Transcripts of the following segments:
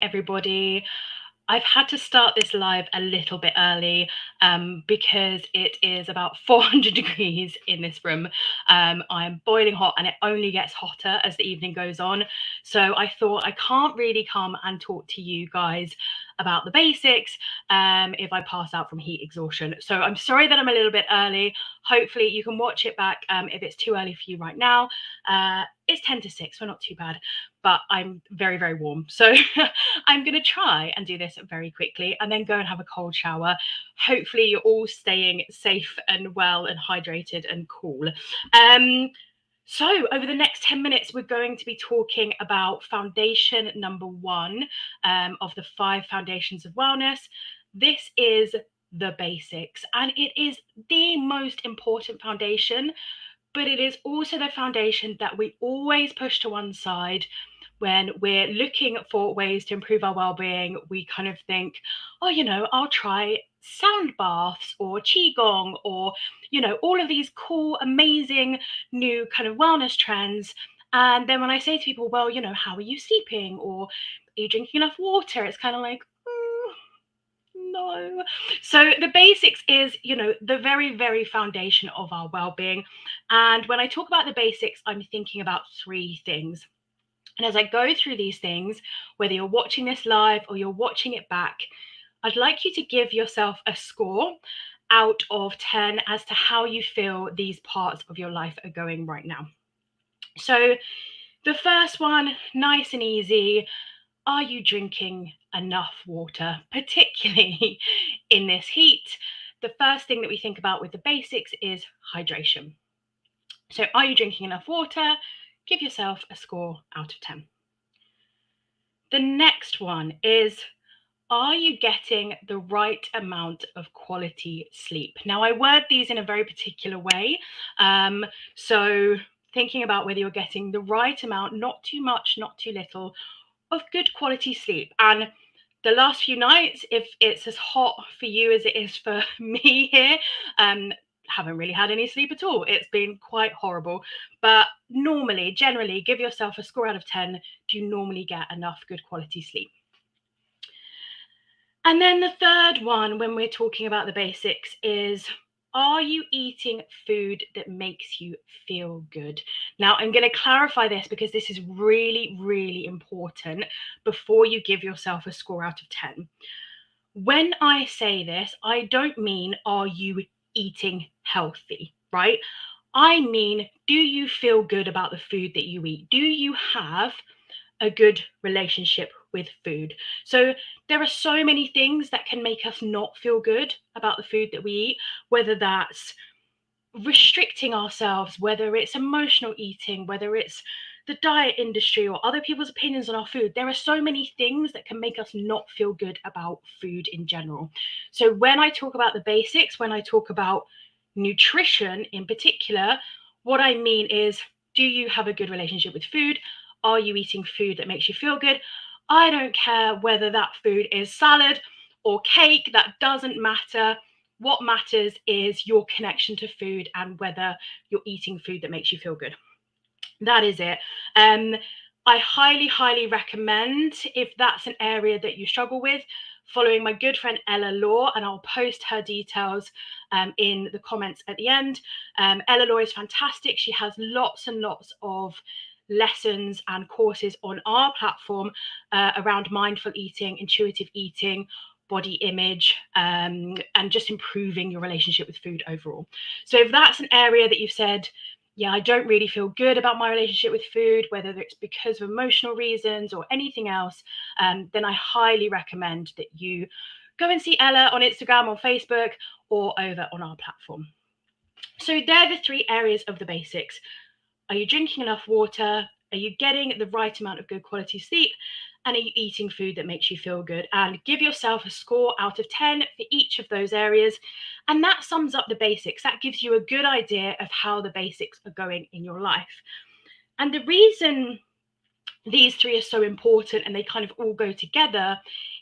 everybody. I've had to start this live a little bit early because it is about 400 degrees in this room. I'm boiling hot and it only gets hotter as the evening goes on. So I thought I can't really come and talk to you guys about the basics if I pass out from heat exhaustion. So I'm sorry that I'm a little bit early. Hopefully you can watch it back if it's too early for you right now. It's 10 to 6, so not too bad, but I'm very, very warm. So I'm going to try and do this very quickly and then go and have a cold shower. Hopefully you're all staying safe and well and hydrated and cool. So over the next 10 minutes, we're going to be talking about foundation number 1 of the 5 foundations of wellness. This is the basics, and it is the most important foundation, but it is also the foundation that we always push to one side when we're looking for ways to improve our well-being. We kind of think, oh, I'll try sound baths or qigong or, all of these cool, amazing new kind of wellness trends. And then when I say to people, well, how are you sleeping? Or are you drinking enough water? It's kind of like, no. So the basics is, the very, very foundation of our well-being. And when I talk about the basics, I'm thinking about 3 things. And as I go through these things, whether you're watching this live or you're watching it back, I'd like you to give yourself a score out of 10 as to how you feel these parts of your life are going right now. So the first one, nice and easy. Are you drinking enough water, particularly in this heat? The first thing that we think about with the basics is hydration. So are you drinking enough water? Give yourself a score out of 10. The next one is, are you getting the right amount of quality sleep? Now, I word these in a very particular way. So thinking about whether you're getting the right amount, not too much, not too little, of good quality sleep. And the last few nights, if it's as hot for you as it is for me here, haven't really had any sleep at all. It's been quite horrible. But normally, generally, give yourself a score out of 10. Do you normally get enough good quality sleep? And then the third one, when we're talking about the basics, is, are you eating food that makes you feel good? Now, I'm going to clarify this because this is really, really important before you give yourself a score out of 10. When I say this, I don't mean, are you eating healthy, right? I mean, do you feel good about the food that you eat? Do you have a good relationship with food? So there are so many things that can make us not feel good about the food that we eat, whether that's restricting ourselves, whether it's emotional eating, whether it's the diet industry or other people's opinions on our food. There are so many things that can make us not feel good about food in general. So when I talk about the basics, when I talk about nutrition in particular, what I mean is, do you have a good relationship with food? Are you eating food that makes you feel good? I don't care whether that food is salad or cake, that doesn't matter. What matters is your connection to food and whether you're eating food that makes you feel good. That is it. I highly, highly recommend, if that's an area that you struggle with, following my good friend Ella Law, and I'll post her details in the comments at the end. Ella Law is fantastic. She has lots and lots of lessons and courses on our platform around mindful eating, intuitive eating, body image, and just improving your relationship with food overall. So if that's an area that you've said, yeah, I don't really feel good about my relationship with food, whether it's because of emotional reasons or anything else, then I highly recommend that you go and see Ella on Instagram or Facebook or over on our platform. So they're the 3 areas of the basics. Are you drinking enough water? Are you getting the right amount of good quality sleep? And are you eating food that makes you feel good? And give yourself a score out of 10 for each of those areas. And that sums up the basics. That gives you a good idea of how the basics are going in your life. And the reason these 3 are so important and they kind of all go together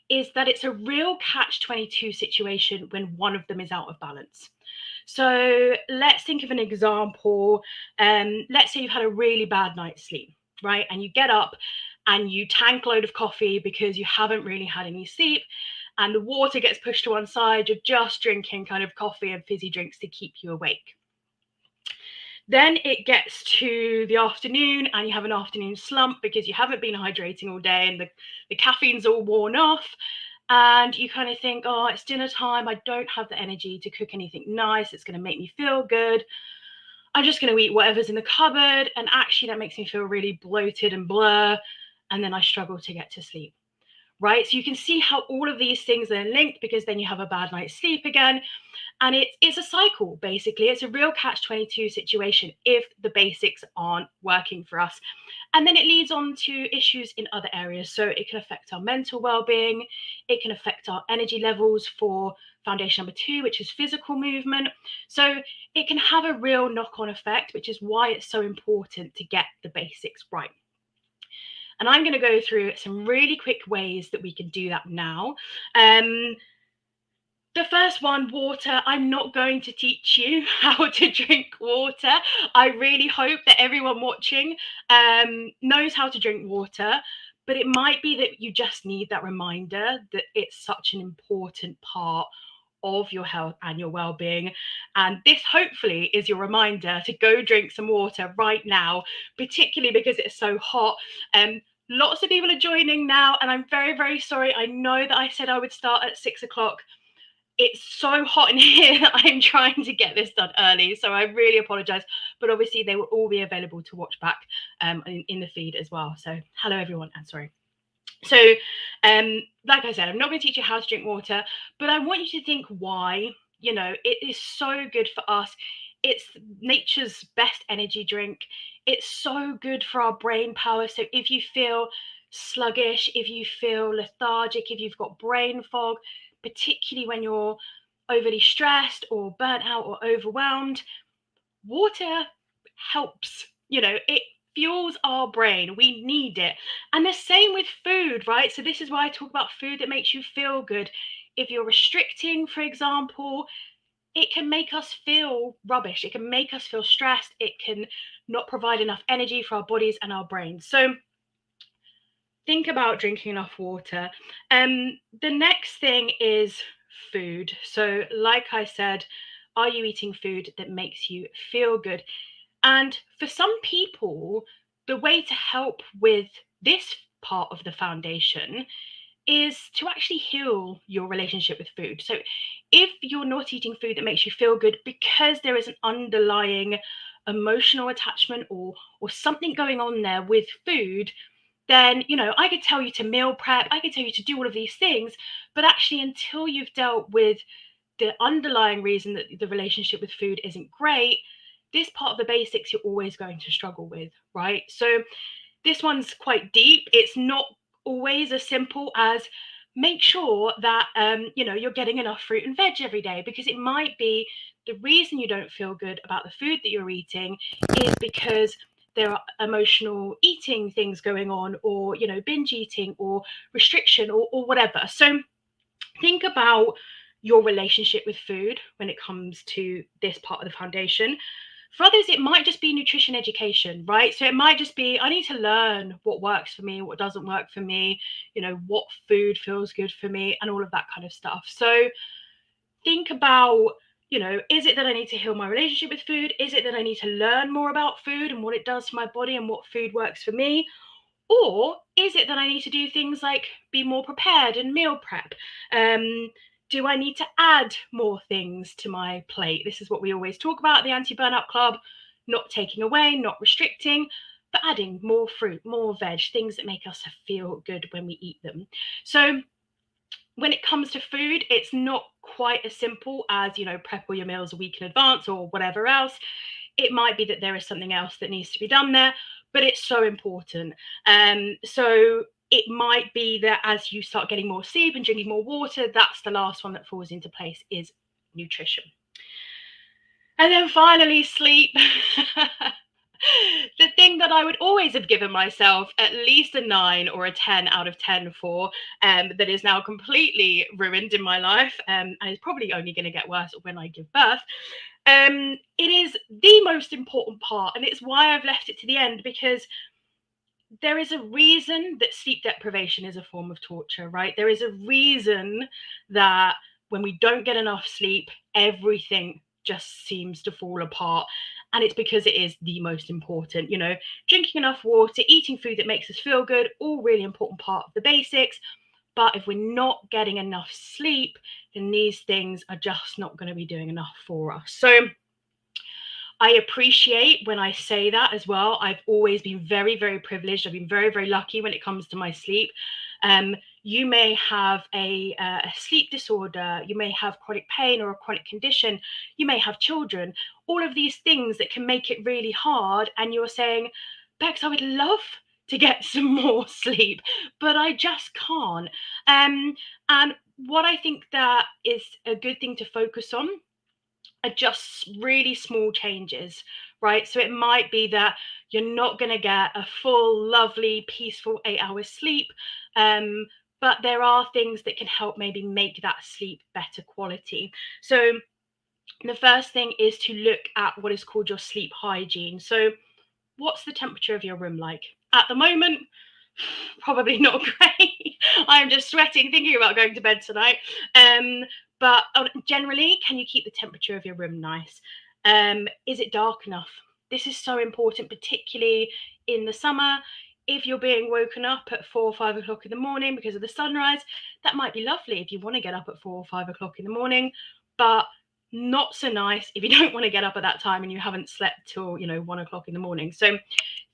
is that it's a real catch-22 situation when one of them is out of balance. So let's think of an example. Let's say you've had a really bad night's sleep, right? And you get up and you tank a load of coffee because you haven't really had any sleep, and the water gets pushed to one side, you're just drinking kind of coffee and fizzy drinks to keep you awake. Then it gets to the afternoon and you have an afternoon slump because you haven't been hydrating all day and the caffeine's all worn off. And you kind of think, oh, it's dinner time. I don't have the energy to cook anything nice. It's going to make me feel good. I'm just going to eat whatever's in the cupboard. And actually, that makes me feel really bloated and blur. And then I struggle to get to sleep. Right. So you can see how all of these things are linked, because then you have a bad night's sleep again. And it's a cycle, basically. It's a real catch-22 situation if the basics aren't working for us. And then it leads on to issues in other areas. So it can affect our mental well-being. It can affect our energy levels for foundation number 2, which is physical movement. So it can have a real knock-on effect, which is why it's so important to get the basics right. And I'm going to go through some really quick ways that we can do that now. The first one, water. I'm not going to teach you how to drink water. I really hope that everyone watching knows how to drink water, but it might be that you just need that reminder that it's such an important part of your health and your well-being. And this hopefully is your reminder to go drink some water right now, particularly because it's so hot. Lots of people are joining now, and I'm very, very sorry. I know that I said I would start at 6 o'clock. It's so hot in here that I'm trying to get this done early, so I really apologize, but obviously they will all be available to watch back in the feed as well. So hello everyone, and sorry. So like I said, I'm not going to teach you how to drink water, but I want you to think why. You know, it is so good for us. It's nature's best energy drink. It's so good for our brain power. So if you feel sluggish, if you feel lethargic, if you've got brain fog, particularly when you're overly stressed or burnt out or overwhelmed, water helps. You know, it fuels our brain. We need it. And the same with food, right? So this is why I talk about food that makes you feel good. If you're restricting, for example, it can make us feel rubbish. It can make us feel stressed. It can not provide enough energy for our bodies and our brains. So think about drinking enough water. The next thing is food. So like I said, are you eating food that makes you feel good? And for some people, the way to help with this part of the foundation is to actually heal your relationship with food. So if you're not eating food that makes you feel good because there is an underlying emotional attachment or something going on there with food, then, you know, I could tell you to meal prep, I could tell you to do all of these things, but actually until you've dealt with the underlying reason that the relationship with food isn't great, this part of the basics you're always going to struggle with, right? So this one's quite deep. It's not always as simple as make sure that you know, you're getting enough fruit and veg every day, because it might be the reason you don't feel good about the food that you're eating is because there are emotional eating things going on, or, you know, binge eating or restriction or whatever. So think about your relationship with food when it comes to this part of the foundation. For others, it might just be nutrition education, right? So it might just be, I need to learn what works for me, what doesn't work for me, you know, what food feels good for me, and all of that kind of stuff. So think about, you know, is it that I need to heal my relationship with food? Is it that I need to learn more about food and what it does to my body and what food works for me? Or is it that I need to do things like be more prepared and meal prep? Do I need to add more things to my plate? This is what we always talk about at the Anti-Burnout Club: not taking away, not restricting, but adding more fruit, more veg, things that make us feel good when we eat them. So when it comes to food, it's not quite as simple as, you know, prep all your meals a week in advance or whatever else. It might be that there is something else that needs to be done there, but it's so important. So it might be that as you start getting more sleep and drinking more water, that's the last one that falls into place, is nutrition. And then finally, sleep. The thing that I would always have given myself at least a 9 or a 10 out of 10 for, that is now completely ruined in my life, and is probably only going to get worse when I give birth. It is the most important part, and it's why I've left it to the end, because there is a reason that sleep deprivation is a form of torture, right? There is a reason that when we don't get enough sleep, everything just seems to fall apart. And it's because it is the most important, drinking enough water, eating food that makes us feel good, all really important part of the basics. But if we're not getting enough sleep, then these things are just not going to be doing enough for us. So I appreciate when I say that as well. I've always been very, very privileged. I've been very, very lucky when it comes to my sleep. You may have a sleep disorder. You may have chronic pain or a chronic condition. You may have children. All of these things that can make it really hard. And you're saying, Bex, I would love to get some more sleep, but I just can't. And what I think that is a good thing to focus on are just really small changes, right? So it might be that you're not going to get a full, lovely, peaceful 8 hours sleep. But there are things that can help maybe make that sleep better quality. So the first thing is to look at what is called your sleep hygiene. So what's the temperature of your room like? At the moment, probably not great. I'm just sweating thinking about going to bed tonight. But generally, can you keep the temperature of your room nice? Is it dark enough? This is so important, particularly in the summer. If you're being woken up at 4 or 5 o'clock in the morning because of the sunrise, that might be lovely if you want to get up at 4 or 5 o'clock in the morning, but not so nice if you don't want to get up at that time and you haven't slept till 1 o'clock in the morning. So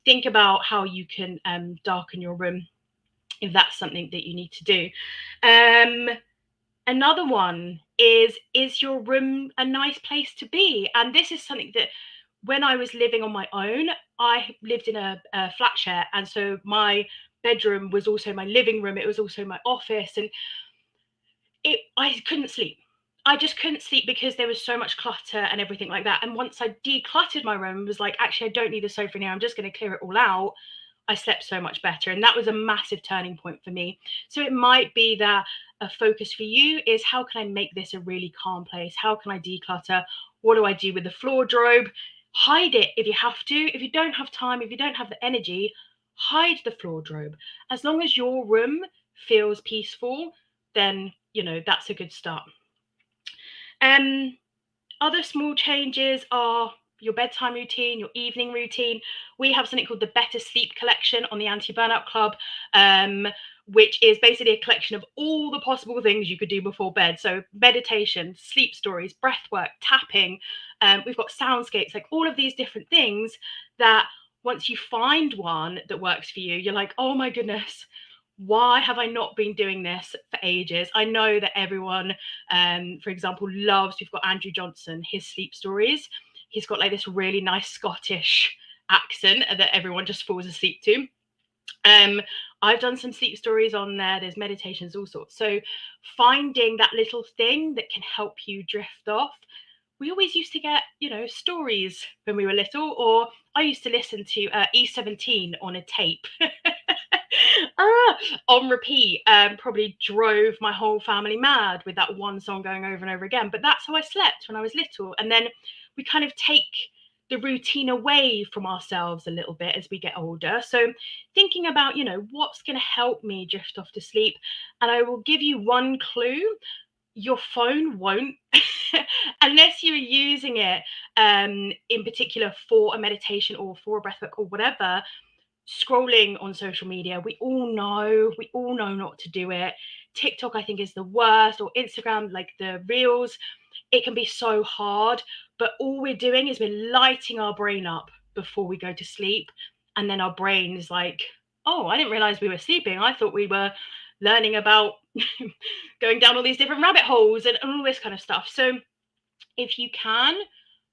think about how you can darken your room if that's something that you need to do. Another one is your room a nice place to be? And this is something that when I was living on my own, I lived in a flat share, and so my bedroom was also my living room. It was also my office, and I couldn't sleep. I just couldn't sleep because there was so much clutter and everything like that. And once I decluttered my room and was like, actually, I don't need the sofa in here, I'm just going to clear it all out, I slept so much better. And that was a massive turning point for me. So it might be that a focus for you is, how can I make this a really calm place? How can I declutter? What do I do with the floor drobe? Hide it if you have to. If you don't have time, if you don't have the energy, hide the floor drobe. As long as your room feels peaceful, then that's a good start. Other small changes are your bedtime routine, your evening routine. We have something called the Better Sleep Collection on the Anti-Burnout Club, which is basically a collection of all the possible things you could do before bed. So meditation, sleep stories, breath work, tapping. We've got soundscapes, like all of these different things that once you find one that works for you, you're like, oh my goodness, why have I not been doing this for ages? I know that everyone, for example, we've got Andrew Johnson, his sleep stories. He's got like this really nice Scottish accent that everyone just falls asleep to. I've done some sleep stories on there. There's meditations, all sorts. So finding that little thing that can help you drift off. We always used to get, stories when we were little, or I used to listen to E17 on a tape. On repeat. Probably drove my whole family mad with that one song going over and over again. But that's how I slept when I was little. And then we kind of take the routine away from ourselves a little bit as we get older. So thinking about, what's going to help me drift off to sleep. And I will give you one clue. Your phone won't, unless you're using it in particular for a meditation or for a breathwork or whatever. Scrolling on social media, we all know not to do it. TikTok, I think, is the worst, or Instagram, like the reels. It can be so hard, but all we're doing is we're lighting our brain up before we go to sleep, and then our brain is like, oh, I didn't realize we were sleeping. I thought we were learning about going down all these different rabbit holes and all this kind of stuff. So if you can,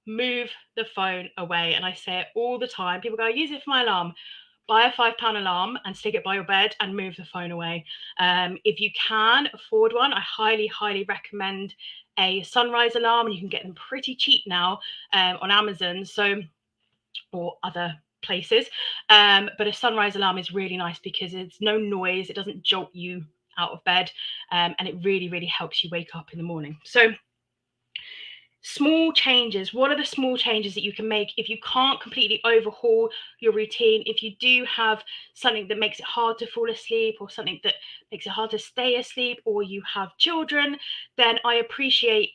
move the phone away. And I say it all the time. People go, I use it for my alarm. Buy a £5 alarm and stick it by your bed and move the phone away. If you can afford one, I highly, highly recommend a sunrise alarm, and you can get them pretty cheap now on Amazon, or other places. But a sunrise alarm is really nice because it's no noise, it doesn't jolt you out of bed, and it really, really helps you wake up in the morning. So Small changes. What are the small changes that you can make if you can't completely overhaul your routine? If you do have something that makes it hard to fall asleep, or something that makes it hard to stay asleep, or you have children, then I appreciate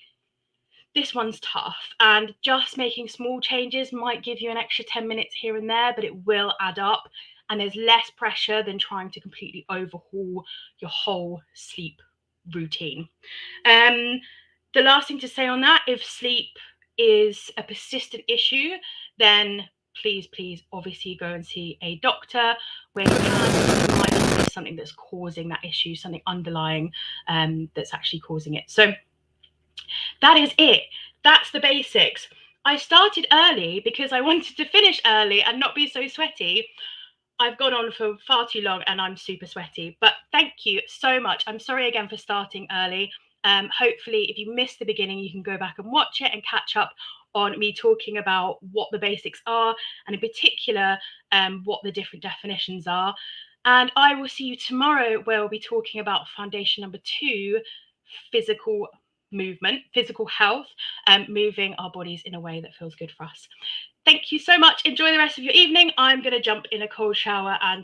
this one's tough. And just making small changes might give you an extra 10 minutes here and there, but it will add up. And there's less pressure than trying to completely overhaul your whole sleep routine. The last thing to say on that, if sleep is a persistent issue, then please, obviously go and see a doctor where you can. It might be something that's causing that issue, something underlying that's actually causing it. So that is it. That's the basics. I started early because I wanted to finish early and not be so sweaty. I've gone on for far too long and I'm super sweaty, but thank you so much. I'm sorry again for starting early. Hopefully, if you missed the beginning, you can go back and watch it and catch up on me talking about what the basics are, and in particular, what the different definitions are. And I will see you tomorrow, where we'll be talking about foundation number 2, physical movement, physical health, moving our bodies in a way that feels good for us. Thank you so much. Enjoy the rest of your evening. I'm going to jump in a cold shower and